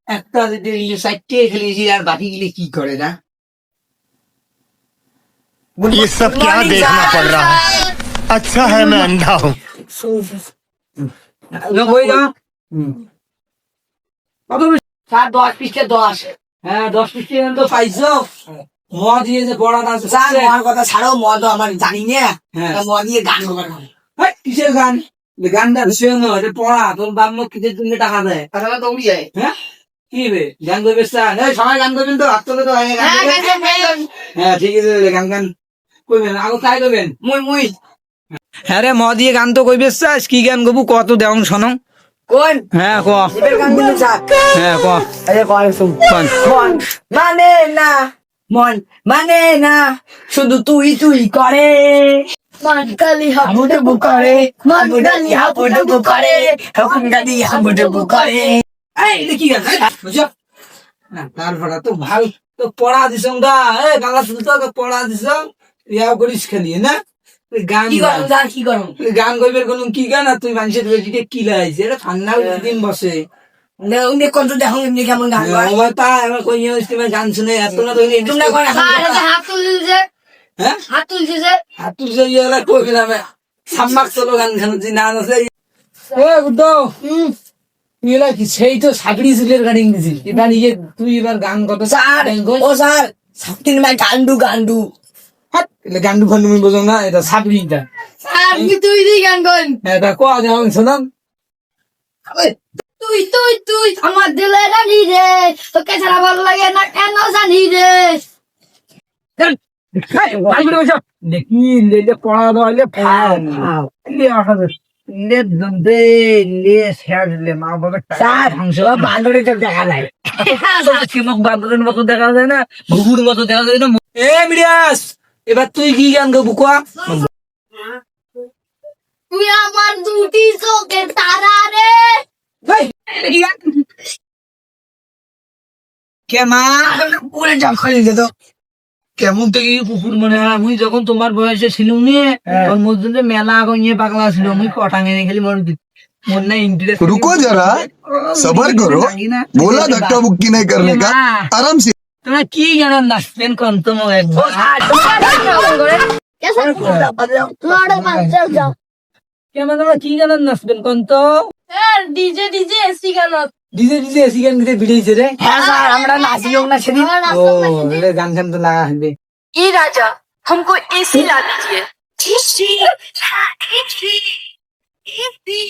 একটা সাইডে খেলেছি আর বাকি গেলে কি করে না ये सब क्या देखना पड़ रहा है अच्छा है मैं अंधा हूँ বই না কত 10 পৃষ্ঠা 10 হ্যাঁ 10 পৃষ্ঠা তো পাইছো মদ দিয়ে যে পড়াটা আছে স্যার মহার কথা ছাড়াও মদ আমার জানি না মদ দিয়ে গান গোবার কিসের গান গানটা শুয়ে না এটা পড়া তোর বাপ মা কিসের জন্য টাকা দেয় তাহলে দৌড়ি যায় হ্যাঁ কি বে গান করবে সবাই গান করবেন তো হাত তোলে তো হ্যাঁ ঠিক আছে গান গান কইবেন আগে তাই করবেন মুই হ্যাঁ রে ম দিয়ে গান তো কইবে কি গান গবু কত দেওয়াং শোনো কোন হ্যাঁ ক এটার গান দিলে স্যার হ্যাঁ ক আরে কয় শুন কোন মন মানে না মন মানে না শুধু তুই তুই করে মন কালি হাবুডুবু করে মন কালি হাবুডুবু করে মন কালি হাবুডুবু করে এই এটা কি গান বুঝছো না তারপরে তো ভাল তো পড়া দিছ গা এ গালা শুনতো তো পড়া দিছ ইয়া করিস খালি না গান কি করুন স্যার কি করুন গান কইবের কোন কি গান আর তুই মানুষের বেটিকে কি লাগাইছে এটা ঠান্ডা দিন বসে উনি কোন তো দেখো এমনি কেমন গান গায় আমার তা আমার কই ইস্তিমা গান শুনে এত না তো তোমরা কোন হাত তুলছে হ্যাঁ হাত তুলছে যে হাত তুলছে ইয়া কই না সাম্মাক চলো গান শুনছি না আছে এ বুদ্ধ ইলা কি সেই তো সাগড়ি চুলের গান ইংরেজি এবার ইয়ে তুই এবার গান কত স্যার ও স্যার সাবটিন মাই গান্ডু গান্ডু হাত এটা গান্ডু ফান্ডু আমি বোঝো না এটা সাগড়িটা স্যার তুই দি গান গান এটা কোয়া যাও শোনাম তুই তুই তুই আমার দিলে রানী রে তোকে ছাড়া ভালো লাগে না কেন জানি রে দেখি লেলে পড়া দলে ফাও লে আকাদে লে দন্দে লে শেয়ার লে মা বাবা স্যার বান্দরের চোখ দেখা যায় চিমক বান্দরের মতো দেখা যায় না ঘুঘুর মতো দেখা যায় না এ মিডিয়াস এবার তুই কি গান গাবো কোয়া তুই আমার দুটি চোখের তারা রে কেমা পুরে জল খালি দে তো কেমন থেকে কুকুর মনে হয় আমি যখন তোমার বয়সে ছিলাম নিয়ে ওর মধ্যে মেলা আগে নিয়ে পাগলা ছিল আমি কটাঙ্গে খালি মন না ইন্টারেস্ট रुको जरा सबर करो बोला धक्का मुक्की नहीं करने का आराम से তোমরা কি জানেন নাচবেন কোন তোমার একবার কেমন তোমরা কি জানেন নাচবেন কোন তো ডিজে ডিজে এসি গান ডিজে ডিজে এসি গান গিয়ে ভিড়েছে রে হ্যাঁ স্যার আমরা নাচিলাম না সেদিন ও এটা গান গান তো লাগা হবে ये राजा हमको एसी ला दीजिए एसी एसी एसी